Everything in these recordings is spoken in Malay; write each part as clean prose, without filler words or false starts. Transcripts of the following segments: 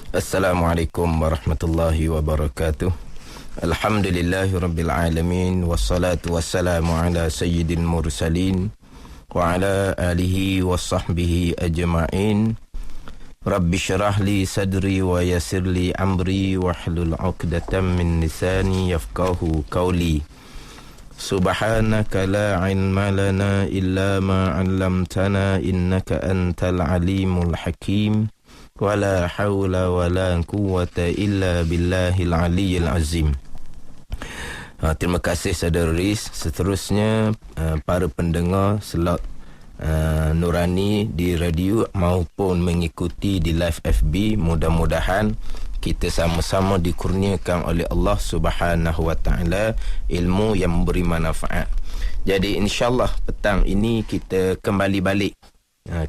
Assalamualaikum warahmatullahi wabarakatuh. Alhamdulillahi rabbil alamin. Wassalatu wassalamu ala sayyidil mursalin wa ala alihi wa sahbihi ajma'in. Rabbi syrah li sadri wa yassir li amri wahlul 'uqdatam min lisani yafqahu qawli. Subhanaka la ilma lana illa ma 'allamtana innaka antal alimul hakim. Wala hawla wala quwwata illa billahil aliyyil azim. Terima kasih saudara Riz. Seterusnya para pendengar slot Nurani di radio maupun mengikuti di live FB, mudah-mudahan kita sama-sama dikurniakan oleh Allah Subhanahu wa taala ilmu yang memberi manfaat. Jadi insya-Allah petang ini kita kembali balik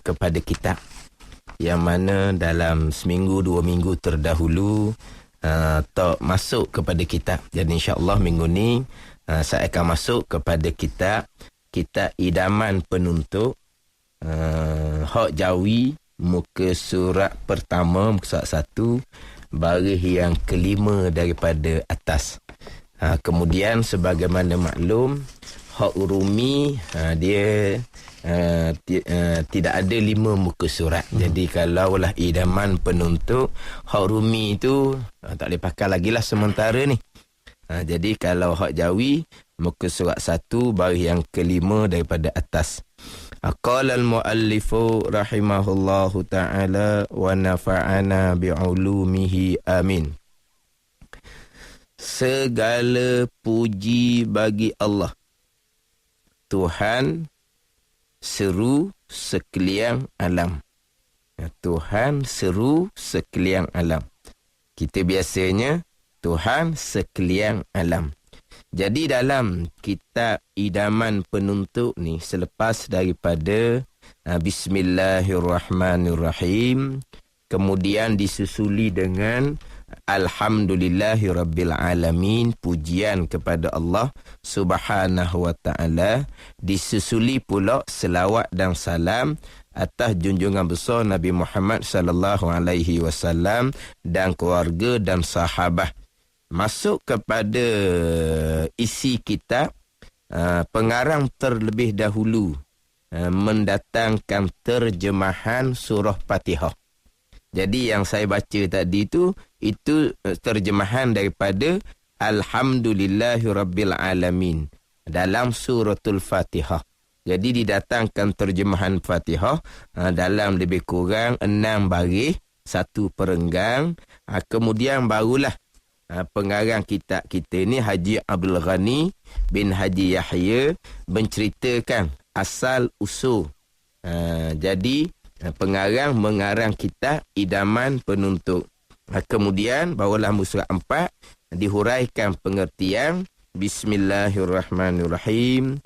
kepada kitab yang mana dalam seminggu 2 minggu terdahulu tak masuk kepada kitab. Jadi insya-Allah minggu ni saya akan masuk kepada kitab Idaman Penuntut Hak Jawi, muka surat pertama, muka surat 1, baris yang kelima daripada atas. Kemudian sebagaimana maklum, hak urumi dia tidak ada 5 muka surat. Jadi kalaulah idaman penuntut, hak urumi itu tak boleh pakai lagi lah sementara ni. Jadi kalau hak jawi, muka surat 1, baris yang kelima daripada atas. Qala al-muallifu rahimahullahu ta'ala wa nafa'ana bi'ulumihi amin. Segala puji bagi Allah, Tuhan seru sekalian alam. Tuhan seru sekalian alam. Kita biasanya Tuhan sekalian alam. Jadi dalam kitab Idaman Penuntut ni, selepas daripada Bismillahirrahmanirrahim, kemudian disusuli dengan Alhamdulillahirabbil alamin, pujian kepada Allah Subhanahu wa taala, disusuli pula selawat dan salam atas junjungan besar Nabi Muhammad sallallahu alaihi wasallam dan keluarga dan sahabat. Masuk kepada isi kitab, pengarang terlebih dahulu mendatangkan terjemahan surah Fatihah. Jadi yang saya baca tadi itu terjemahan daripada Alhamdulillahirabbil alamin dalam suratul Fatihah. Jadi didatangkan terjemahan Fatihah dalam lebih kurang 6 baris, 1 perenggang. Kemudian barulah pengarang kitab kita ni, Haji Abdul Ghani bin Haji Yahya, menceritakan asal usul. Jadi pengarang mengarang kitab Idaman Penuntut. Kemudian barulah muka surat 4 dihuraikan pengertian Bismillahirrahmanirrahim.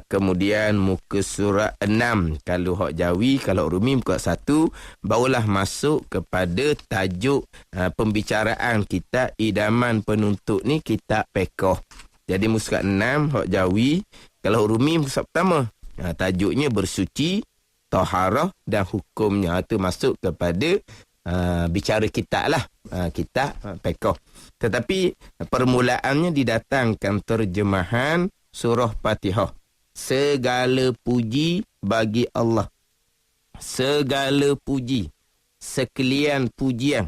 Kemudian muka surat 6 kalau hak jawi, kalau rumi muka 1, barulah masuk kepada tajuk pembicaraan kitab Idaman Penuntut ni, kitab Fiqh. Jadi muka surat 6 hak jawi, kalau rumi muka surat pertama, tajuknya bersuci, taharah dan hukumnya. Itu masuk kepada bicara kitab lah, kitab Fiqh. Tetapi permulaannya didatangkan terjemahan surah Fatihah. Segala puji bagi Allah. Segala puji, sekalian pujian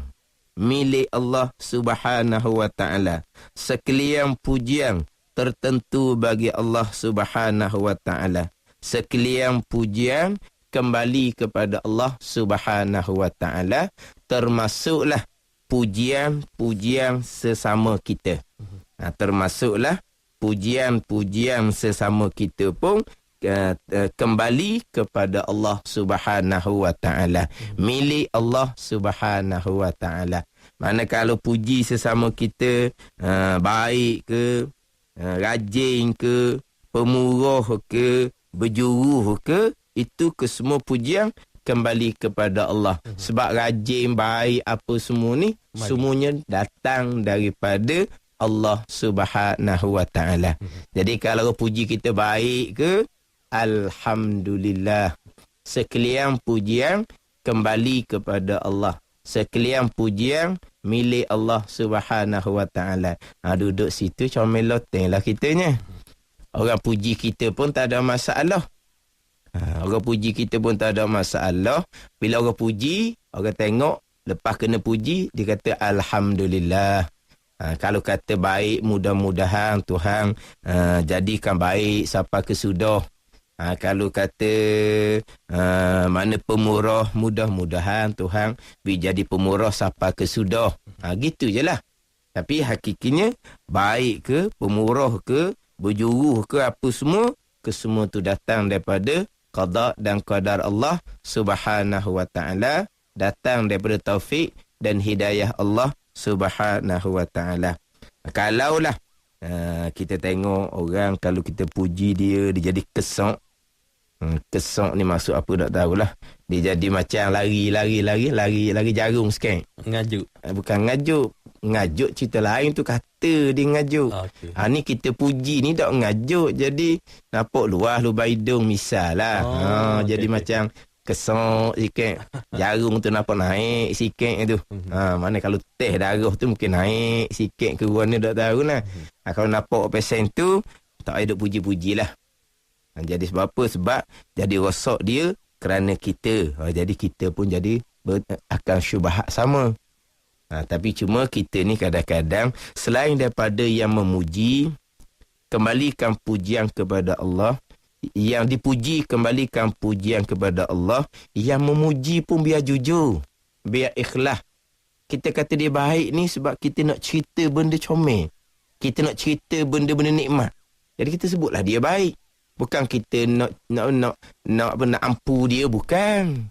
milik Allah Subhanahu wa taala. Sekalian pujian tertentu bagi Allah Subhanahu wa taala. Sekalian pujian kembali kepada Allah Subhanahu wa taala, termasuklah pujian-pujian sesama kita. Termasuklah pujian-pujian sesama kita pun kembali kepada Allah Subhanahu wa taala, milik Allah Subhanahu wa taala. Mana kalau puji sesama kita baik ke, rajin ke, pemurah ke, berjuru ke, itu kesemua pujian kembali kepada Allah. Sebab rajin, baik, apa semua ni, semuanya datang daripada Allah Subhanahu wa taala. Jadi kalau puji kita baik ke, alhamdulillah. Sekalian pujian kembali kepada Allah sekalian pujian milik Allah Subhanahu wa taala. Duduk situ comel loteng lah kitanya. Orang puji kita pun tak ada masalah. Orang puji kita pun tak ada masalah. Bila orang puji, orang tengok, lepas kena puji, dia kata Alhamdulillah. Kalau kata baik, mudah-mudahan Tuhan jadikan baik sampai ke sudah. Kalau kata mana pemurah, mudah-mudahan Tuhan jadi pemurah sampai ke sudah. Gitu je lah. Tapi hakikinya, baik ke, pemurah ke, berjuruh ke apa semua, kesemua tu datang daripada qada dan qadar Allah Subhanahu wa taala, datang daripada taufik dan hidayah Allah Subhanahu wa taala. Kalaulah kita tengok orang, kalau kita puji dia jadi kesok. Kesok ni maksud apa tak tahulah. Dia jadi macam lari jarum sikit. Ngajuk. Bukan ngajuk cerita lain tu, kata dia ngajuk. Okay. Ni kita puji ni tak ngajuk, jadi nampak luah lubang hidung misal lah. Jadi macam kesok sikit. Jarum tu nampak naik sikit tu. Mana kalau teh darah tu mungkin naik sikit ke ruang ni tak tahu lah. Kalau nampak pesen tu, tak ada puji-puji lah. Jadi sebab apa? Sebab jadi rosak dia kerana kita. Jadi kita pun jadi akan syubhat sama. Tapi cuma kita ni kadang-kadang selain daripada yang memuji, kembalikan pujian kepada Allah. Yang dipuji, kembalikan pujian kepada Allah. Yang memuji pun biar jujur, biar ikhlas. Kita kata dia baik ni sebab kita nak cerita benda comel. Kita nak cerita benda-benda nikmat. Jadi kita sebutlah dia baik. Bukan kita nak ampu dia, bukan.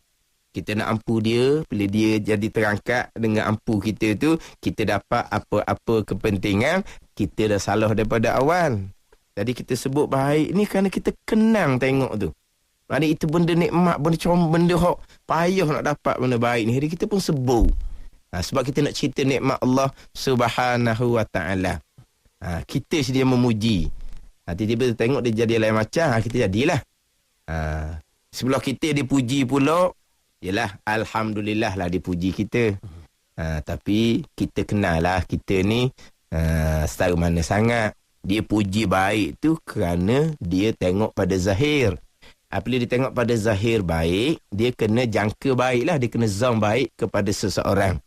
Kita nak ampu dia, bila dia jadi terangkat dengan ampu kita tu, kita dapat apa-apa kepentingan, kita dah salah daripada awal. Jadi kita sebut baik ni kerana kita kenang tengok tu. Maksudnya itu benda nikmat, benda hok payah nak dapat benda baik ni. Jadi kita pun sebut. Sebab kita nak cerita nikmat Allah Subhanahu wa taala. Kita sedia memuji. Tiba-tiba tengok dia jadi lain macam, kita jadilah. Sebelah kita dipuji pula, yalah, Alhamdulillah lah dipuji kita. Tapi kita kenal lah kita ni setara mana sangat. Dia puji baik tu kerana dia tengok pada zahir. Apabila dia tengok pada zahir baik, dia kena jangka baik lah. Dia kena zon baik kepada seseorang.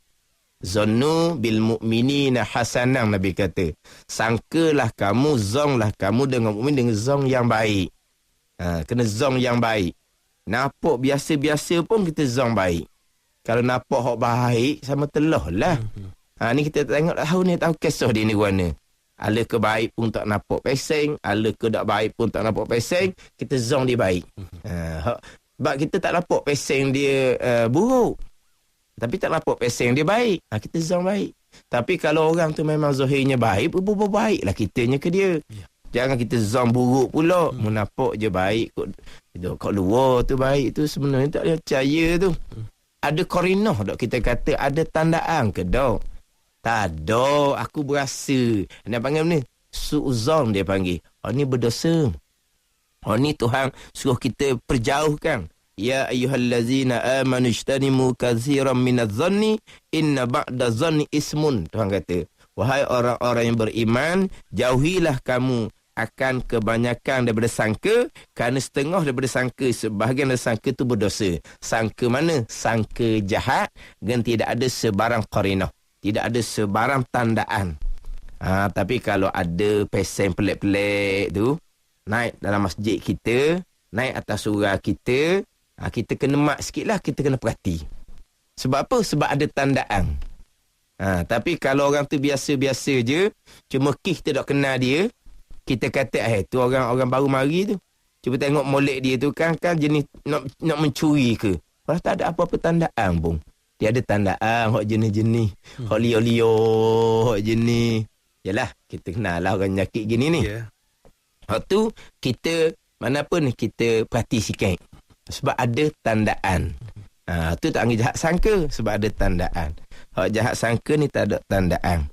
Zannu bil mu'minina hasanah, Nabi kata. Sangkalah kamu, zonglah kamu dengan mukmin dengan zong yang baik. Kena zong yang baik. Nampak biasa-biasa pun kita zong baik. Kalau nampak hak baik, sama telah lah. Ni kita tengok tahu kisah dia ni mana. Ala ke baik pun tak nampak peseng, ala ke tak baik pun tak nampak peseng, kita zong dia baik. Sebab kita tak nampak peseng dia buruk. Tapi tak nampak peseng dia baik. Kita zon baik. Tapi kalau orang tu memang zahirnya baik, baiklah kitanya ke dia. Jangan kita zon buruk pula. Menampak je baik. Kat luar tu baik tu, sebenarnya tak ada percaya tu. Ada korinah tak kita kata? Ada tandaan ke tak? Tak ada. Aku berasa. Nak panggil ni? Su'uzon dia panggil. Ni berdosa. Ni Tuhan suruh kita perjauhkan. Ya ayyuhallazina amanu ijtanimu katsiran minadh-dhanni inna ba'da-dhanni ismun. Tuhan kata, wahai orang-orang yang beriman, jauhilah kamu akan kebanyakan daripada sangka, kerana setengah daripada sangka, sebahagian dari sangka itu berdosa. Sangka mana? Sangka jahat, dan tidak ada sebarang qarinah, tidak ada sebarang tandaan. Tapi kalau ada pesen pelik-pelik tu naik dalam masjid kita, naik atas surau kita, kita kena mak sikit lah, kita kena perhati. Sebab apa? Sebab ada tandaan. Tapi kalau orang tu biasa-biasa je, cuma kita tak kenal dia, kita kata, tu orang baru mari tu. Cuba tengok molek dia tu kan jenis nak mencuri ke. Kalau tak ada apa-apa tandaan pun. Dia ada tandaan, hok jenis-jenis. Hok liyo-liyo, hok jenis. Yalah, kita kenal lah orang nyakit gini ni. Hok tu, kita, mana pun kita perhati sikit. Sebab ada tandaan. Tu tak anggap jahat sangka. Sebab ada tandaan. Hak jahat sangka ni tak ada tandaan.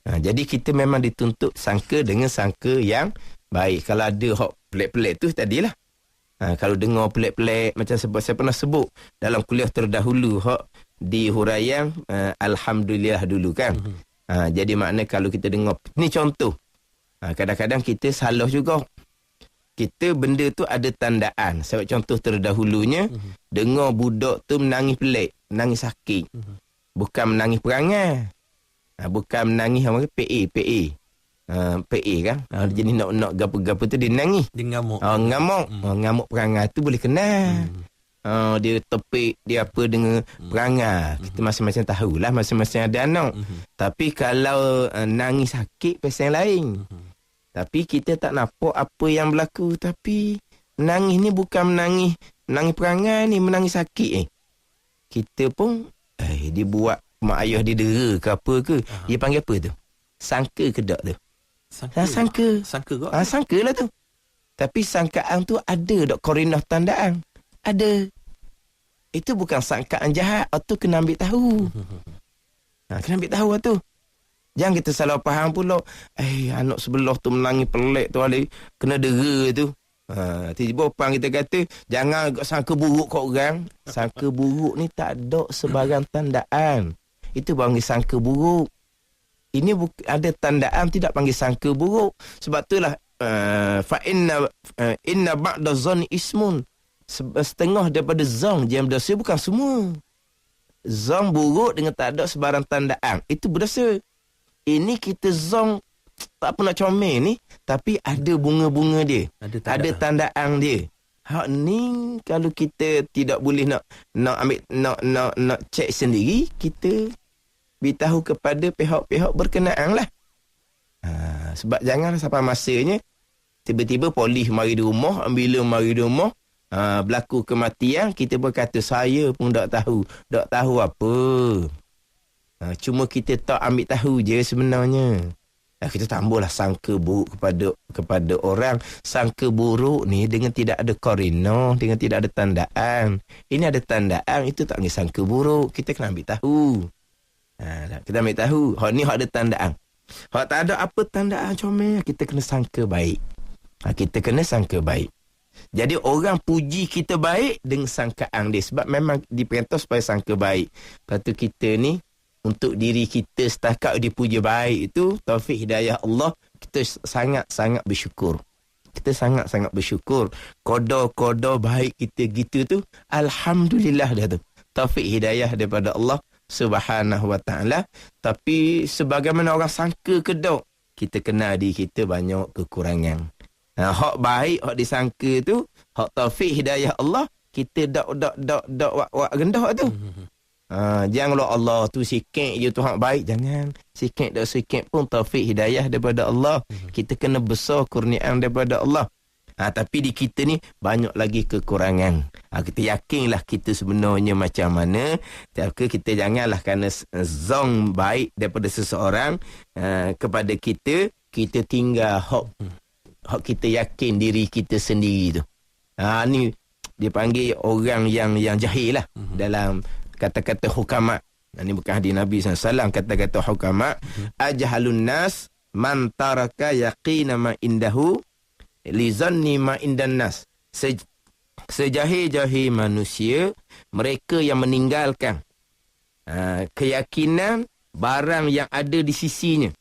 Jadi kita memang dituntut sangka dengan sangka yang baik. Kalau ada hak pelik-pelik tu tadilah. Kalau dengar pelik-pelik, macam saya pernah sebut dalam kuliah terdahulu, hak di huraian alhamdulillah dulu kan. Jadi makna kalau kita dengar ni contoh. Kadang-kadang kita salah juga. Kita benda tu ada tandaan. Sebab contoh terdahulunya dengar budak tu menangis pelik, menangis sakit. Bukan menangis perangai. Bukan menangis apa PA. PA kan. Jadi nak gapo-gapo tu dia nangis. Dia ngamuk. Ngamuk. Ngamuk perangai tu boleh kena. Dia tepik, dia apa dengan perangai. Kita masing-masing tahulah, masing-masing ada anak. Tapi kalau nangis sakit, pasal lain. Tapi kita tak nampak apa yang berlaku. Tapi menangis ni bukan menangis perangai ni, menangis sakit. Kita pun, dia buat mak ayah dia dera ke apa ke. Dia panggil apa tu? Sangka ke tak tu? Sangka. Sangka kok? Sangka lah tu. Tapi sangkaan tu ada tak korinah tandaan? Ada. Itu bukan sangkaan jahat. Tu kena ambil tahu. Kena ambil tahu tu. Jangan kita salah faham pula. Anak sebelah tu menangis pelik tu ada kena dera tu. Tiba-tiba opang kita kata jangan sangka buruk kat orang. Sangka buruk ni tak ada sebarang tandaan. Itu panggil sangka buruk. Ini ada tandaan tidak panggil sangka buruk. Sebab itulah fa inna ba'da zanni ismun. Setengah daripada zon jam dosa, bukan semua. Zon buruk dengan tak ada sebarang tandaan, itu berdosa. Ini kita zon tak apa nak comel ni, tapi ada bunga-bunga dia, ada tandaan dia. Hak ni kalau kita tidak boleh nak ambil nak cek sendiri, kita beritahu kepada pihak-pihak berkenaan lah. Sebab jangan sampai masanya tiba-tiba polis mari di rumah, bila mari di rumah berlaku kematian, kita berkata saya pun tak tahu apa. Cuma kita tak ambil tahu je sebenarnya. Kita tambahlah sangka buruk kepada orang. Sangka buruk ni dengan tidak ada korinah, dengan tidak ada tandaan. Ini ada tandaan, itu tak panggil sangka buruk. Kita kena ambil tahu. Kita ambil tahu. Hak ni hak ada tandaan. Hak tak ada apa tandaan comel, kita kena sangka baik. Kita kena sangka baik. Jadi orang puji kita baik dengan sangkaan dia. Sebab memang diperintah supaya sangka baik. Lepas tu kita ni, untuk diri kita setakat dipuji baik itu, taufik hidayah Allah, kita sangat-sangat bersyukur. Kita sangat-sangat bersyukur. Koda-koda baik kita gitu tu, alhamdulillah dah tu. Taufik hidayah daripada Allah Subhanahu wa ta'ala. Tapi sebagaimana orang sangka ke dok, kita kenal diri kita banyak kekurangan. Hak baik, hak disangka tu, hak taufik hidayah Allah, kita dak rendah tu. Janganlah Allah tu sikit je tu hak baik, jangan. Sikit pun taufik hidayah daripada Allah. Kita kena besar kurniaan daripada Allah. Tapi di kita ni banyak lagi kekurangan. Kita yakinlah kita sebenarnya macam mana. Tapi kita janganlah kerana zon baik daripada seseorang kepada kita tinggal hak kita yakin diri kita sendiri tu. Ni dia panggil orang yang jahil lah. Dalam kata-kata hukama. Ini bukan hadis Nabi SAW. Kata-kata hukama. Ajhalun nas man taraka yaqina ma indahu li zanni ma indan nas. Sejahil-jahil manusia, mereka yang meninggalkan keyakinan barang yang ada di sisinya.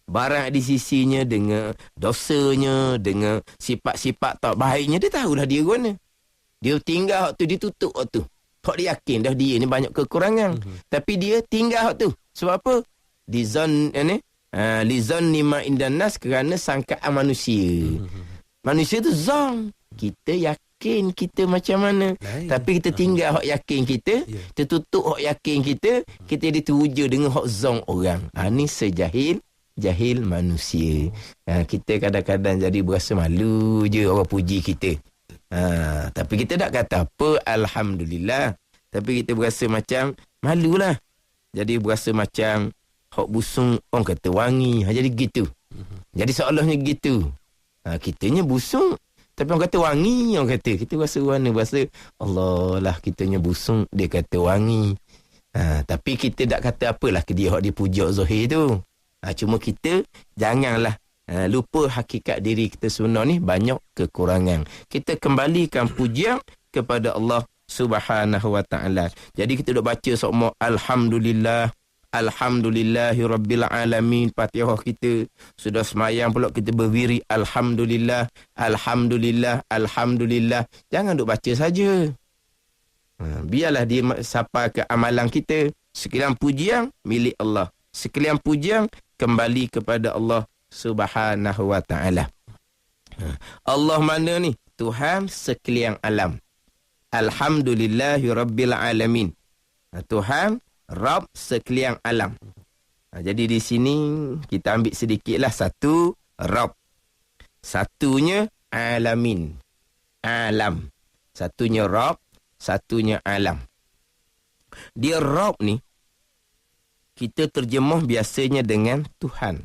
Barang di sisinya dengan dosanya, dengan sifat-sifat tak baiknya, dia tahulah dia guna. Dia tinggal hak tu, dia tutup hak tu. Hak dia yakin dah dia ni banyak kekurangan. Tapi dia tinggal hak tu. Sebab apa? Li zanni ma indan nas, kerana sangkaan manusia. Manusia tu zon. Kita yakin kita macam mana. Tapi kita tinggal hak yakin kita, kita tutup hak yakin kita diteruja dengan hak zon orang. Ni jahil manusia. Kita kadang-kadang jadi berasa malu je orang puji kita. Tapi kita tak kata apa, alhamdulillah. Tapi kita berasa macam malulah. Jadi berasa macam hak busung orang kata wangi. Jadi gitu. Jadi seolahnya gitu. Kitanya busung tapi orang kata wangi, orang kata. Kita berasa warna, berasa Allah lah, kitanya busung, dia kata wangi. Tapi kita tak kata apalah ke dia hak dia puja zahir tu. Cuma kita janganlah lupa hakikat diri kita sebenar ni banyak kekurangan. Kita kembalikan pujian kepada Allah Subhanahu wa ta'ala. Jadi kita duk baca semua alhamdulillah, alhamdulillahi rabbil alamin. Fatihah kita sudah semayang pula kita berdiri alhamdulillah, alhamdulillah, alhamdulillah. Jangan duk baca saja. Biarlah dia sampai ke amalan kita. Sekalian pujian milik Allah. Sekalian pujian kembali kepada Allah Subhanahu wa ta'ala. Allah mana ni? Tuhan sekalian alam. Alhamdulillahi rabbil alamin. Tuhan Rabb sekalian alam. Jadi di sini kita ambil sedikitlah satu Rabb. Satunya alamin. Alam. Satunya Rabb, satunya alam. Dia Rabb ni kita terjemah biasanya dengan Tuhan.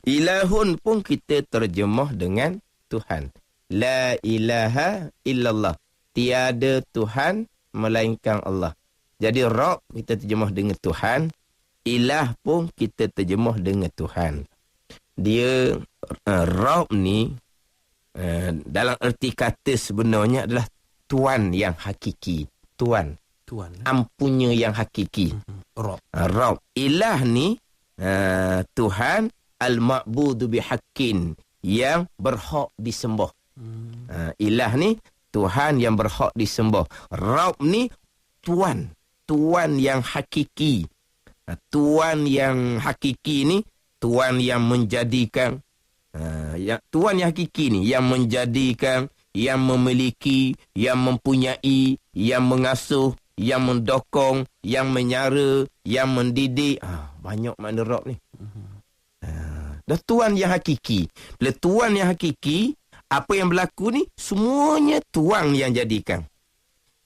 Ilahun pun kita terjemah dengan Tuhan. La ilaha illallah. Tiada Tuhan melainkan Allah. Jadi Rabb kita terjemah dengan Tuhan. Ilah pun kita terjemah dengan Tuhan. Dia Rabb ni dalam erti kata sebenarnya adalah Tuan yang hakiki. Tuan. Ampunya yang hakiki. Rabb. Ilah ni Tuhan al-ma'budu bihaqqin, yang berhak disembah. Ilah ni Tuhan yang berhak disembah. Rabb ni Tuan yang hakiki. Tuan yang hakiki ni Tuan yang menjadikan Tuan yang hakiki ni yang menjadikan, yang memiliki, yang mempunyai, yang mengasuh, yang mendokong, yang menyara, yang mendidik. Banyak makna Rabb ni. Dah Tuan yang hakiki. Bila Tuan yang hakiki, apa yang berlaku ni semuanya Tuan yang jadikan.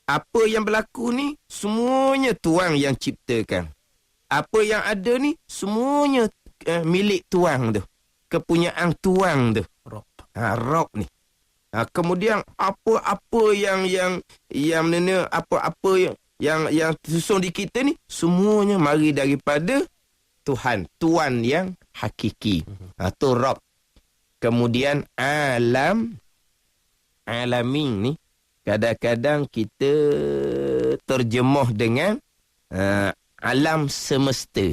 Apa yang berlaku ni semuanya Tuan yang ciptakan. Apa yang ada ni semuanya milik Tuan tu. Kepunyaan Tuan tu. Rabb ni. Kemudian apa-apa yang apa-apa yang susun di kita ni semuanya mari daripada Tuhan, Tuan yang hakiki. Tu Rabb. Kemudian alamin ni kadang-kadang kita terjemah dengan alam semesta.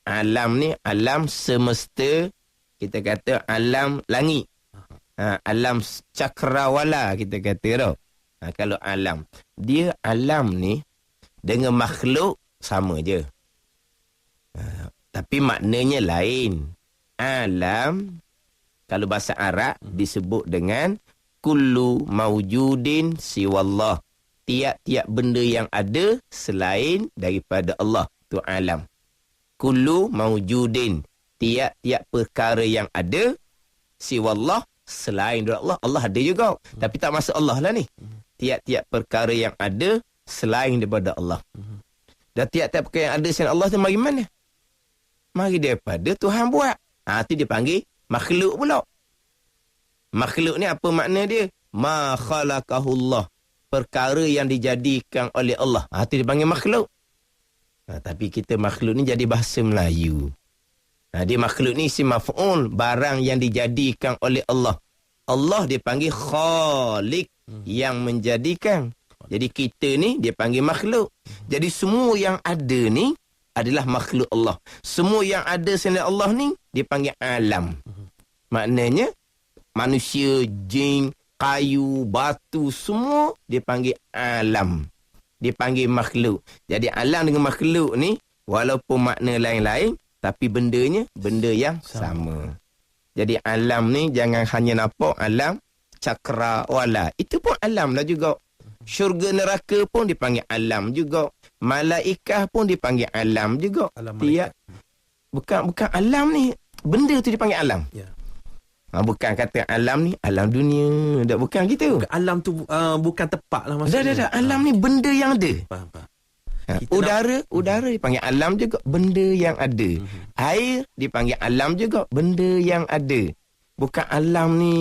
Alam ni alam semesta, kita kata alam langit. Alam cakrawala kita kata tau. Kalau alam, dia alam ni dengan makhluk sama je. Tapi maknanya lain. Alam, kalau bahasa Arab disebut dengan kullu maujudin siwallah. Tiap-tiap benda yang ada selain daripada Allah. Itu alam. Kullu maujudin. Tiap-tiap perkara yang ada siwallah, selain daripada Allah. Allah ada juga. Tapi tak masuk Allah lah ni. Tiap-tiap perkara yang ada selain daripada Allah. Dan tiap-tiap perkara yang ada selain Allah tu mari mana? Mari daripada Tuhan buat. Itu dia panggil makhluk pula. Makhluk ni apa makna dia? Ma khalaqahullah. Perkara yang dijadikan oleh Allah. Itu dia panggil makhluk. Tapi kita makhluk ni jadi bahasa Melayu. Dia makhluk ni isim maf'ul, barang yang dijadikan oleh Allah. Allah dia panggil khaliq, yang menjadikan. Jadi kita ni dia panggil makhluk. Jadi semua yang ada ni adalah makhluk Allah. Semua yang ada selain Allah ni dia panggil alam. Maknanya manusia, jin, kayu, batu, semua dia panggil alam. Dia panggil makhluk. Jadi alam dengan makhluk ni walaupun makna lain-lain, tapi bendanya benda yang sama. Jadi alam ni jangan hanya nampak alam cakrawala. Itu pun alam lah juga. Syurga neraka pun dipanggil alam juga. Malaikah pun dipanggil alam juga. Bukan alam ni. Benda tu dipanggil alam. Ya. Bukan kata alam ni alam dunia. Tak, bukan gitu. Alam tu bukan tepat lah maksudnya. Dah. Alam ni benda yang ada. Faham. Udara dipanggil alam juga, benda yang ada. Air dipanggil alam juga, benda yang ada. Bukan alam ni,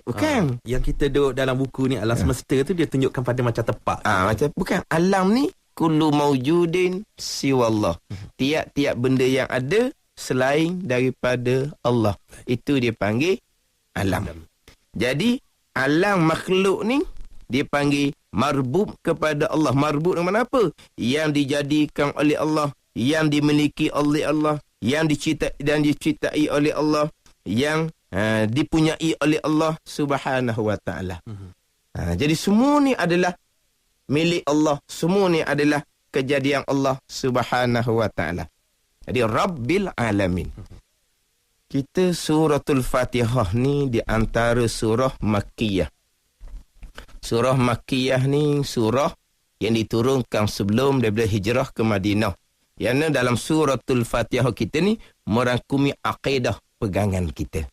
bukan. Yang kita duduk dalam buku ni alam semesta tu dia tunjukkan pada macam tepat. Macam bukan alam ni kullu maujudin siwallah. Tiap-tiap benda yang ada selain daripada Allah. Itu dia panggil alam. Jadi alam makhluk ni dipanggil marbub kepada Allah. Marbub dengan mana apa? Yang dijadikan oleh Allah, yang dimiliki oleh Allah, yang dicintai oleh Allah, yang dipunyai oleh Allah Subhanahu wa taala. Jadi semua ni adalah milik Allah. Semua ni adalah kejadian Allah Subhanahu wa taala. Jadi Rabbil Alamin. Kita suratul Fatihah ni di antara surah Makkiyah. Surah Makkiyah ni surah yang diturunkan sebelum daripada hijrah ke Madinah. Yang dalam suratul Fatihah kita ni merangkumi akidah pegangan kita.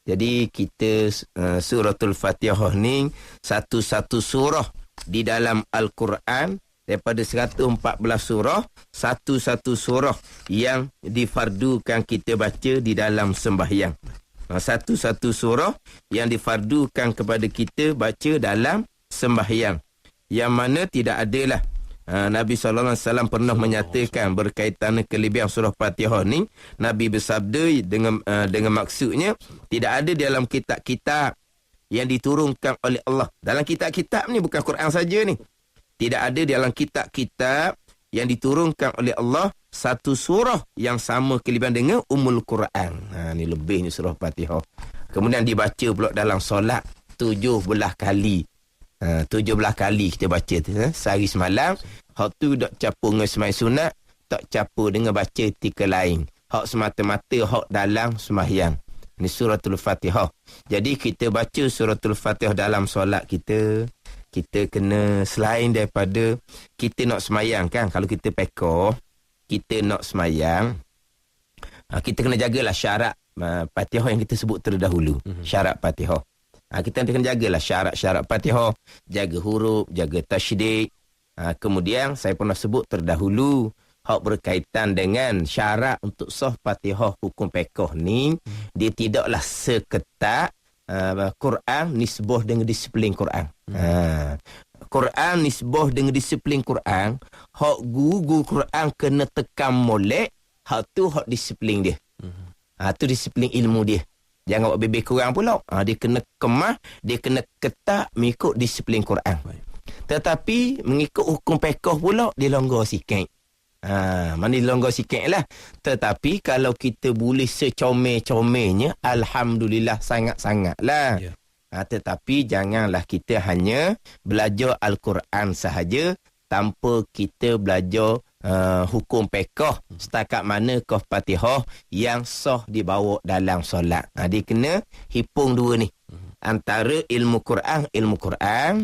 Jadi kita suratul Fatihah ni satu-satu surah di dalam Al-Quran. Daripada 114 surah, satu-satu surah yang difardukan kita baca di dalam sembahyang. Satu-satu surah yang difardukan kepada kita baca dalam sembahyang. Yang mana tidak adalah Nabi SAW pernah menyatakan berkaitan kelebihan surah Fatihah ni. Nabi bersabda dengan maksudnya, tidak ada dalam kitab-kitab yang diturunkan oleh Allah. Dalam kitab-kitab ni bukan Quran saja ni. Tidak ada dalam kitab-kitab yang diturunkan oleh Allah satu surah yang sama kelebihan dengan Ummul Quran. Ni lebihnya surah Fatihah. Kemudian dibaca pula dalam solat 17 kali. 17 kali kita baca tu. Sehari semalam. Hak tu tak capur dengan sembahyang sunat. Tak capur dengan baca tika lain. Hak semata-mata hak dalam sembahyang. Ni suratul Fatihah. Jadi kita baca suratul Fatihah dalam solat kita. Kita kena, selain daripada kita nak semayang kan, kalau kita pekoh, kita nak semayang, kita kena jagalah syarat Fatihah yang kita sebut terdahulu. Syarat Fatihah. Kita kena jagalah syarat-syarat Fatihah, jaga huruf, jaga tasydid. Kemudian saya pernah sebut terdahulu, hak berkaitan dengan syarat untuk sah Fatihah hukum pekoh ni, dia tidaklah seketat Quran nisbah dengan disiplin Quran. Quran nisbah dengan disiplin Quran, hak guru Quran kena tekan molek, hak tu hak disiplin dia. Tu disiplin ilmu dia. Jangan buat bebel kurang pula. Dia kena kemah, dia kena ketat mengikut disiplin Quran. Tetapi mengikut hukum pekoh pula dia longgar sikit. Mana longgar sikit lah. Tetapi kalau kita boleh secomel-comelnya, alhamdulillah sangat-sangat lah. Tetapi janganlah kita hanya belajar Al-Quran sahaja tanpa kita belajar hukum pekoh. Setakat mana kau Fatihah yang sah dibawa dalam solat. Dia kena hipung dua ni. Antara ilmu Quran.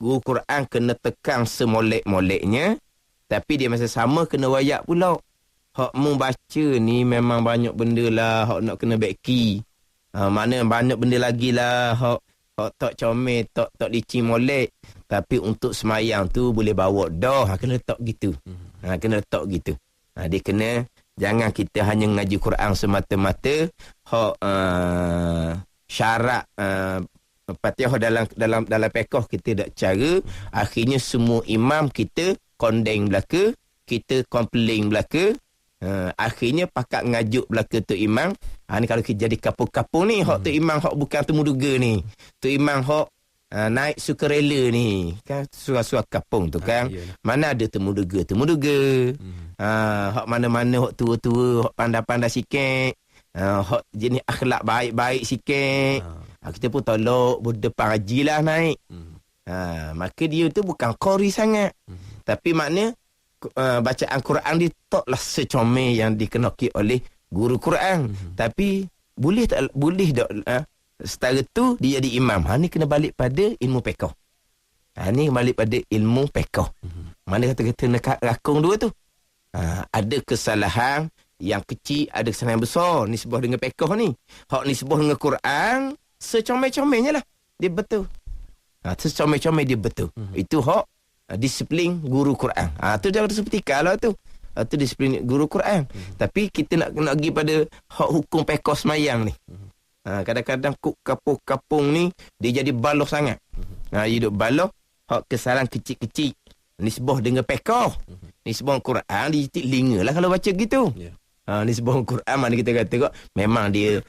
Guru Quran kena tekan semolek-moleknya. Tapi dia masa sama kena wayak pula. Hak mu baca ni memang banyak benda lah. Hak nak kena beki. Mana banyak benda lagi lah. Hak tak comel, tak licin molek. Tapi untuk semayang tu boleh bawa dah. Kena letak gitu. Kena letak gitu. Dia kena, jangan kita hanya ngaji Quran semata-mata. Hak syarat Fatihah dalam pekoh kita tak cara. Akhirnya semua imam kita kondeng belaka, kita komplain belaka. Akhirnya pakat ngajuk belaka tu imam. Ni kalau kita jadi kapur-kapur ni, hak tu imam hak bukan temu duga ni. Tu imam hak naik sukarela ni. Kan surah-surah kapung tu kan. Mana ada temu duga. Hak mana-mana hak tua-tua, hak pandai-pandai sikit. Hak jenis akhlak baik-baik sikit. Kita pun tolak berdepan haji lah naik. Maka dia tu bukan qari sangat. Tapi makna bacaan Quran dia taklah secomel yang dikenaki oleh guru Quran. Tapi boleh tak setara tu dia jadi imam. Ni kena balik pada ilmu pekoh. Ni balik pada ilmu pekoh. Mana kata-kata nak rakung dua tu. Ada kesalahan yang kecil, ada kesalahan yang besar nisbah dengan pekoh ni. Hak nisbah dengan Quran secomel-comelnya lah dia betul. Secomel-comel dia betul. Itu hak disiplin guru Quran. Tu jangan seperti kalau tu. Tu disiplin guru Quran. Tapi kita nak pergi pada hak hukum pekoh semayang ni. Kadang-kadang kapung-kapung ni dia jadi baloh sangat. Hidup baloh hak kesalahan kecil-kecil nisbah dengan pekoh. Nisbah Quran dia telinga lah kalau baca gitu. Nisbah Quran mana kita kata kok memang dia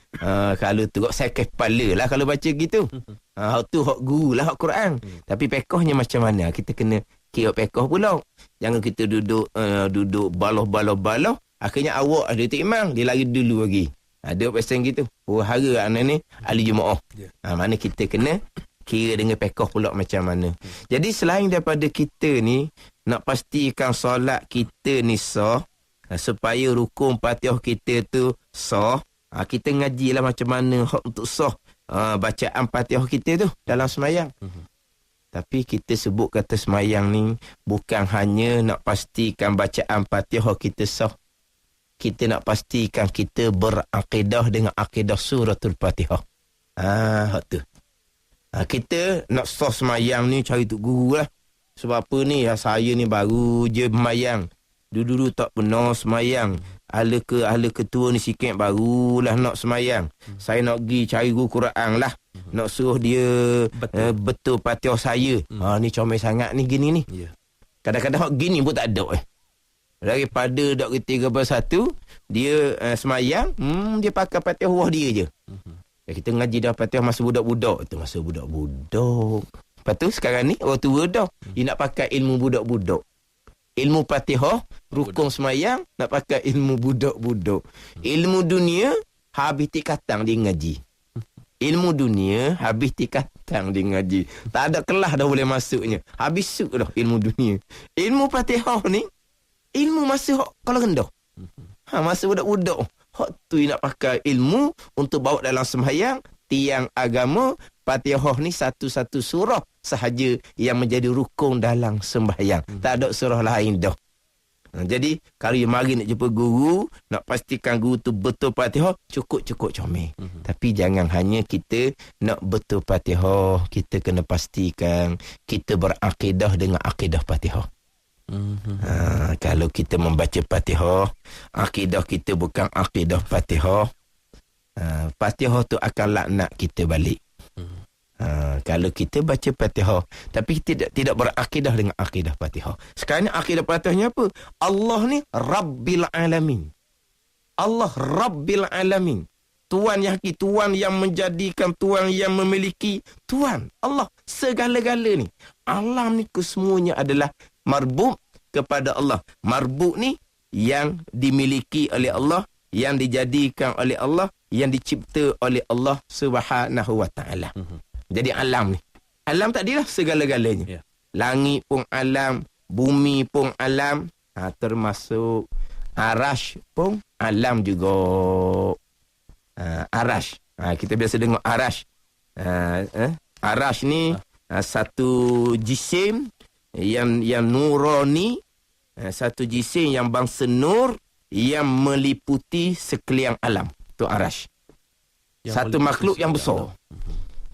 kalau tu kok sakit kepala lah kalau baca gitu. Hak tu hak guru lah hak Quran. Tapi pekohnya macam mana? Kita kena kira pekoh pula. Jangan kita duduk baloh. Akhirnya awak ada Tok Imam, dia lari dulu lagi. Ada pesan gitu. Hara anak ni ahli jemaah. Mana kita kena kira dengan pekoh pula macam mana. Jadi selain daripada kita ni nak pastikan solat kita ni sah, supaya rukun Fatihah kita tu sah, kita ngajilah macam mana hak untuk sah bacaan Fatihah kita tu dalam semayang. Tapi kita sebut kata semayang ni bukan hanya nak pastikan bacaan Fatihah kita sah. Kita nak pastikan kita berakidah dengan akidah suratul Fatihah. Hak tu. Kita nak sah semayang ni cari tok guru lah. Sebab apa ni? Saya ni baru je semayang. Dulu tak pernah semayang. Ala ketua ni sikit barulah nak semayang. Saya nak pergi cari guru Quran lah. Nak suruh dia betul Fatihah saya. Ni comel sangat ni gini ni. Kadang-kadang gini pun tak ada. Daripada dak ketiga bersatu, dia semayang, dia pakai Fatihah wah dia je. Kita ngaji dah Fatihah masa budak-budak. Itu masa budak-budak. Lepas tu sekarang ni orang tua dah. Dia nak pakai ilmu budak-budak. Ilmu Fatihah, rukun semayang, nak pakai ilmu budak-budak. Ilmu dunia, habis tikatang dia ngaji. Ilmu dunia, habis tikatang dia ngaji. Tak ada kelas dah boleh masuknya. Habis suk dah ilmu dunia. Ilmu Fatihah ni, ilmu masa kalau rendah. Masa budak-budak. Hak tu nak pakai ilmu untuk bawa dalam sembahyang, tiang agama. Fatihah ni satu-satu surah sahaja yang menjadi rukun dalam sembahyang. Tak ada surah lain dah. Jadi kalau you mari nak jumpa guru, nak pastikan guru tu betul Fatihah, cukup comel. Tapi jangan hanya kita nak betul Fatihah, kita kena pastikan kita berakidah dengan akidah Fatihah. Kalau kita membaca Fatihah, akidah kita bukan akidah Fatihah, Fatihah tu akan laknat kita balik. Kalau kita baca Fatihah tapi tidak berakidah dengan akidah Fatihah. Sekarang ni akidah Fatihahnya apa? Allah ni Rabbil Alamin. Allah Rabbil Alamin. Tuan yang hakiki, Tuan yang menjadikan, Tuan yang memiliki, Tuan Allah segala-gala ni. Alam ni kesemuanya adalah marbub kepada Allah. Marbub ni yang dimiliki oleh Allah, yang dijadikan oleh Allah, yang dicipta oleh Allah Subhanahu wa taala. Jadi alam ni, alam tadilah segala-galanya. Langit pun alam, bumi pun alam, termasuk arash pun alam juga. Arash, kita biasa dengar arash. Arash ni satu jisim yang nurani, satu jisim yang bangsa nur yang meliputi sekalian alam. Tu arash. Satu makhluk yang besar.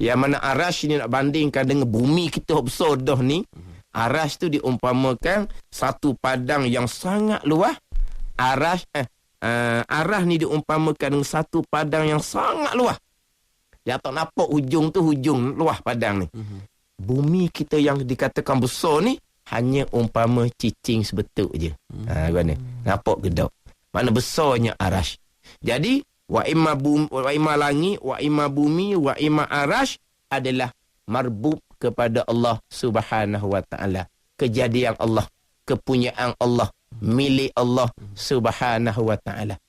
Yang mana arash ni nak bandingkan dengan bumi kita besar dah ni. Arash tu diumpamakan satu padang yang sangat luas. Arash ni diumpamakan dengan satu padang yang sangat luas. Dia tak nampak hujung tu, hujung luas padang ni. Bumi kita yang dikatakan besar ni hanya umpama cicing sebetul je. Mana? Nampak gedok. Mana besarnya arash. Jadi wa imma langit, wa imma bumi, wa imma arash adalah marbub kepada Allah Subhanahu wa taala. Kejadian Allah, kepunyaan Allah, milik Allah Subhanahu wa taala.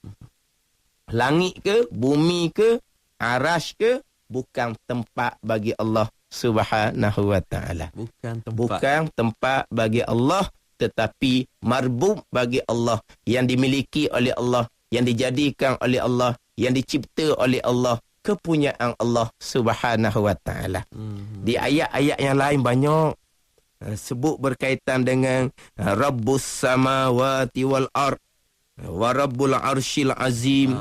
Langit ke, bumi ke, arash ke, bukan tempat bagi Allah Subhanahu wa taala. Bukan tempat bagi Allah, tetapi marbub bagi Allah, yang dimiliki oleh Allah, yang dijadikan oleh Allah, yang dicipta oleh Allah, kepunyaan Allah Subhanahu wa taala. Di ayat-ayat yang lain banyak sebut berkaitan dengan Rabbus samawati wal ard wa Rabbul arsyil azim.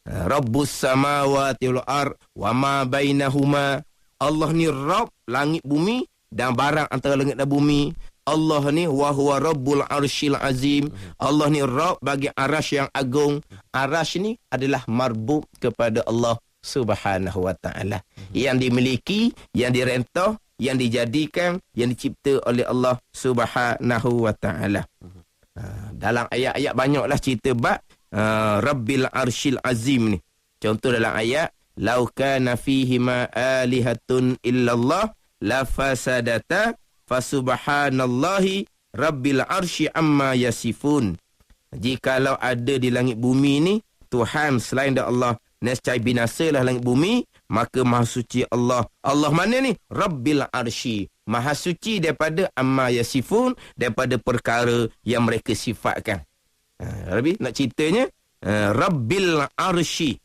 Rabbus samawati wal ard wa ma bainahuma. Allah ni Rabb langit bumi dan barang antara langit dan bumi. Allah ni wa huwa Rabbul arsyil azim. Allah ni Rabb bagi arasy yang agung. Arasy ni adalah marbub kepada Allah Subhanahu wa taala, yang dimiliki, yang direntah, yang dijadikan, yang dicipta oleh Allah Subhanahu wa taala. Dalam ayat-ayat banyaklah cerita bab Rabbil Arshil Azim ni. Contoh dalam ayat, "Lau kana fihima alihatun illallah la fasadata fasubhanallahi Rabbil Arsy amma yasifun." Jikalau ada di langit bumi ni Tuhan selain dari Allah, nescaya binasalah langit bumi. Maka maha suci Allah. Allah mana ni? Rabbil Arsy. Maha suci daripada amma yasifun, daripada perkara yang mereka sifatkan. Lebih nak ceritanya, Rabbil Arsy.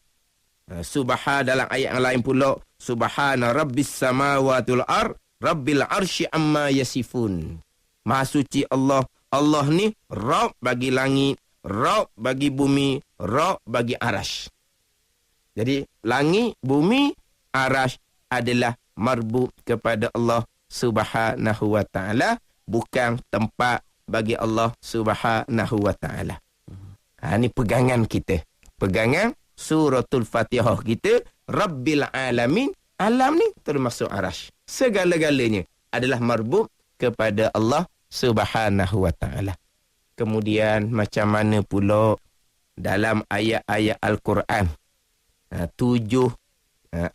Subhan dalam ayat yang lain pula, Subhana Rabbis samawati wal ard, Rabbil Arsy amma yasifun. Maha suci Allah. Allah ni Rabb bagi langit, Rabb bagi bumi, Rabb bagi arasy. Jadi langit, bumi, arasy adalah marbub kepada Allah Subhanahu wa ta'ala, bukan tempat bagi Allah Subhanahu wa ta'ala. Ini pegangan kita. Pegangan suratul Fatihah kita, Rabbil Alamin. Alam ni termasuk arasy. Segala-galanya adalah marbub kepada Allah Subhanahu wa ta'ala. Kemudian macam mana pula dalam ayat-ayat Al-Quran, 7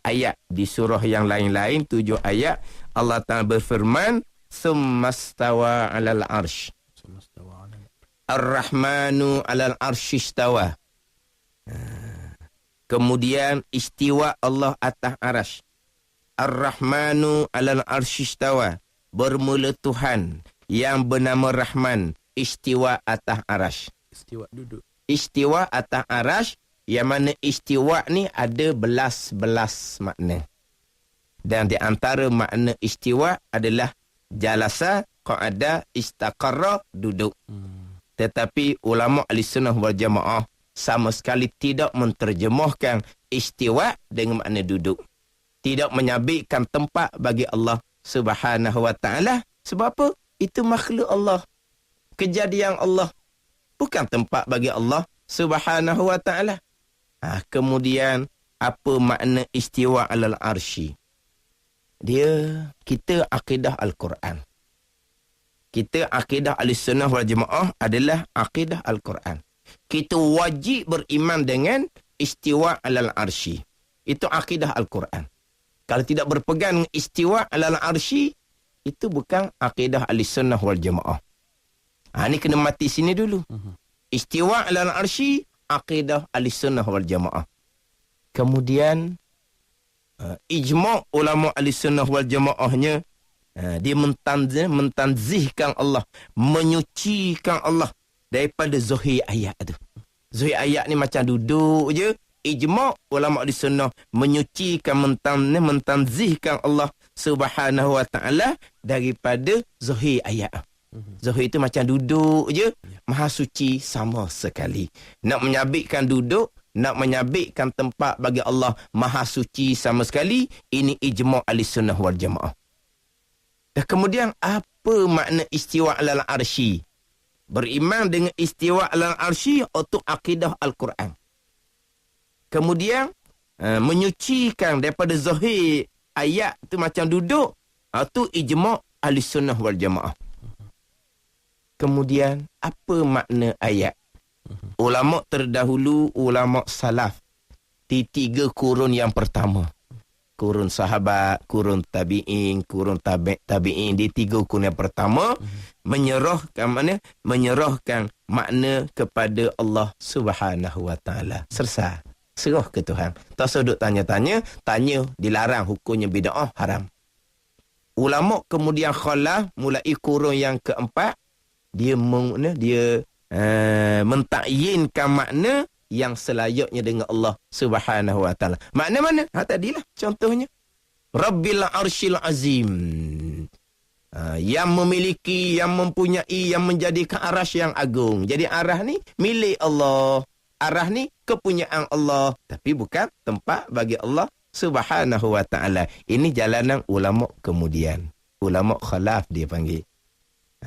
ayat di surah yang lain-lain, 7 ayat Allah Ta'ala berfirman, "Summastawa 'alal arsy." Ar-Rahmanu 'alal arsy istawa. Kemudian istiwa Allah atas arasy. Ar-Rahmanu 'alal arsy istawa. Bermula Tuhan yang bernama Rahman istiwa atas arasy. Istiwa duduk. Istiwa atas arasy, yang mana istiwa ni ada belas-belas makna. Dan di antara makna istiwa adalah jalasa, qa'ada, istaqarra, duduk. Tetapi ulama Ahlussunnah wal Jamaah sama sekali tidak menterjemahkan istiwa dengan makna duduk. Tidak menyabitkan tempat bagi Allah Subhanahu wa ta'ala. Sebab apa? Itu makhluk Allah. Kejadian Allah. Bukan tempat bagi Allah Subhanahu wa ta'ala. Kemudian, apa makna istiwa alal arsy? Kita akidah Al-Quran. Kita akidah Ahlussunnah wal Jamaah adalah akidah Al-Quran. Kita wajib beriman dengan istiwa alal arsy. Itu akidah Al-Quran. Kalau tidak berpegang dengan istiwa alal arsy, itu bukan akidah Ahlussunnah wal Jamaah. Ini kena mati sini dulu. Istiwa alal arsy, akidah Ahlussunnah wal Jamaah. Kemudian ijma' ulama Ahlussunnah wal Jamaahnya, dia mentanzihkan Allah, menyucikan Allah daripada zahir ayat tu. Zahir ayat ni macam duduk je. Ijma' ulama Ahlussunnah menyucikan, mentanzihkan Allah Subhanahu wa ta'ala daripada zahir ayat. Zahir itu macam duduk je. Maha suci sama sekali. Nak menyabitkan duduk, nak menyabitkan tempat bagi Allah maha suci sama sekali, ini ijma' Ahlussunnah wal Jamaah. Dan kemudian apa makna istiwa alal arsy? Beriman dengan istiwa alal arsy untuk akidah Al-Quran. Kemudian menyucikan daripada zahir ayat tu macam duduk, itu ijma' Ahlussunnah wal Jamaah. Kemudian apa makna ayat? Ulama terdahulu, ulama salaf di 3 kurun yang pertama, kurun sahabat, kurun tabi'in, kurun tabi'in, di 3 kurun yang pertama menyerahkan makna kepada Allah Subhanahu wa ta'ala. Selesai. Serah ke Tuhan. Tak sudut tanya-tanya, tanya dilarang, hukumnya bid'ah, haram. Ulama kemudian khalaf, mulai kurun yang keempat, dia mentakyinkan makna yang selayaknya dengan Allah Subhanahu wa ta'ala. Makna mana? Tadilah contohnya. Rabbil Arshil Azim. Yang memiliki, yang mempunyai, yang menjadikan arasy yang agung. Jadi arah ni milik Allah. Arah ni kepunyaan Allah. Tapi bukan tempat bagi Allah Subhanahu wa ta'ala. Ini jalanan ulama kemudian. Ulama khalaf dia panggil.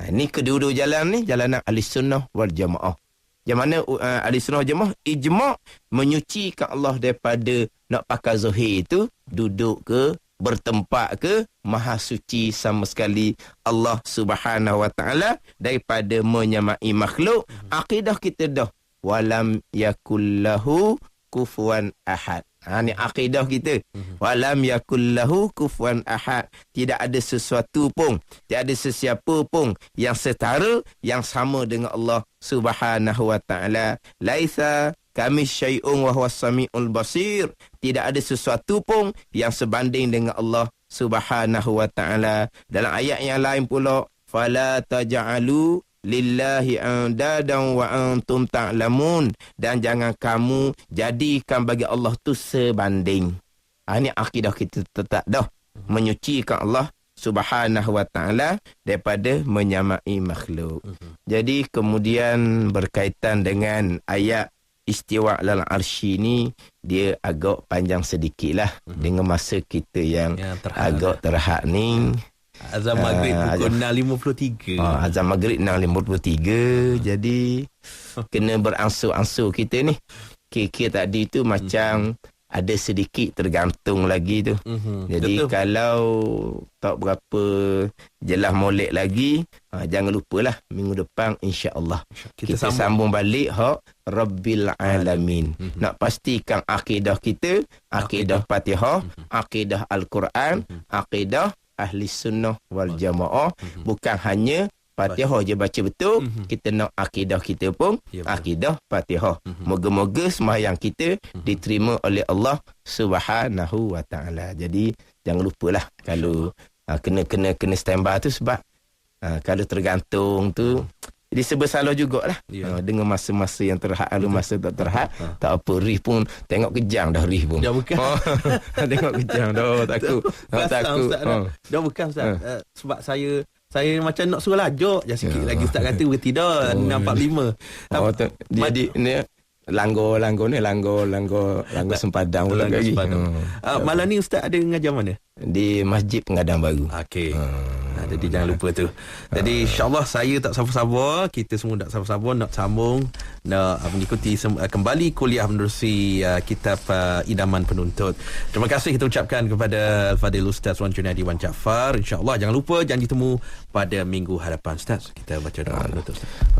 Ini kedua-dua jalan ni, jalanan Ahlussunnah wal Jamaah. Yang mana Ahlussunnah wal Jamaah ijma' menyucikan Allah daripada nak pakai zahir itu, duduk ke, bertempat ke maha suci sama sekali Allah Subhanahu wa taala daripada menyamai makhluk. Akidah kita dah walam yakullahu kufuwan ahad. Ni akidah kita. Walam yakullahu kufuwan ahad. Tidak ada sesuatu pun, tidak ada sesiapa pun yang setara, yang sama dengan Allah Subhanahu wa taala. Laisa kami syai'un wa huwas samiul basir. Tidak ada sesuatu pun yang sebanding dengan Allah Subhanahu wa taala. Dalam ayat yang lain pula, fala taj'alu lillahi andadan wa antum ta'lamun, dan jangan kamu jadikan bagi Allah tu sebanding. Ini akidah kita tetap dah menyucikan Allah Subhanahu wa taala daripada menyamai makhluk. Jadi kemudian berkaitan dengan ayat istiwa alal arsy ni, dia agak panjang sedikit lah dengan masa kita yang agak terhad ni. Azan maghrib pukul 6.53. Azan maghrib 6.53. Jadi kena beransur-ansur kita ni. Kira-kira tadi tu macam ada sedikit tergantung lagi tu. Jadi betul. Kalau tak berapa jelas molek lagi, jangan lupalah minggu depan insya-Allah kita sambung balik Rabbil Alamin. Nak pastikan akidah kita, akidah Fatihah, akidah Al-Quran, akidah Ahli Sunnah wal Jamaah. Bukan hanya Fatihah je baca betul, kita nak akidah kita pun akidah Fatihah. Moga-moga sembahyang kita diterima oleh Allah Subhanahu wa taala. Jadi jangan lupalah kalau kena standby tu, sebab kalau tergantung tu jadi bersalah jugalah. Dengan masa-masa yang terhad, masa tak terhad, tak apa, rih pun tengok kejang dah, rih pun. Dah bukan. Tengok kejang dah, takut. Dah bukan Ustaz. Sebab saya macam nak suruh lajak je sikit lagi. Ustaz kata berhenti dah 6.45. Jadi ni langgar sempadan pula lagi. Malam ni Ustaz ada mengajar mana? Di Masjid Pengadang Baru. Okey. Jadi jangan lupa tu. Jadi insya-Allah saya tak sabar-sabar, kita semua tak sabar-sabar nak sambung, nak mengikuti kembali kuliah menerusi kitab Idaman Penuntut. Terima kasih kita ucapkan kepada Al-Fadhil Ustaz Wan Junaidi Wan Jaafar. Insya-Allah jangan lupa janji temu pada minggu hadapan. Ustaz, kita baca doa penutup.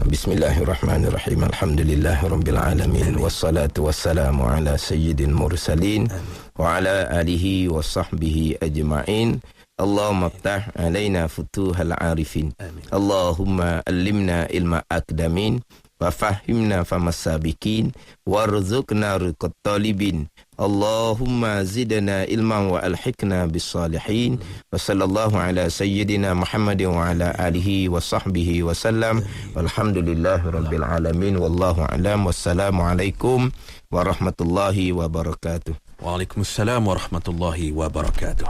Bismillahirrahmanirrahim. Alhamdulillahirabbil alamin, wassalatu wassalamu ala sayyidil mursalin wa ala alihi wa sahbihi ajma'in. Allahumma aftah alaina futuhal arifin. Allahumma allimna ilma akdamin wa fahimna famasabikin warzuqna rizqat talibin. Allahumma zidna ilman wa alhiqna bis salihin. Wa sallallahu ala sayyidina Muhammadin wa ala alihi wa sahbihi wa sallam. Walhamdulillahi rabbil alamin. Wallahu a'lam. Wassalamu alaikum warahmatullahi wabarakatuh. Waalaikumsalam warahmatullahi wabarakatuh.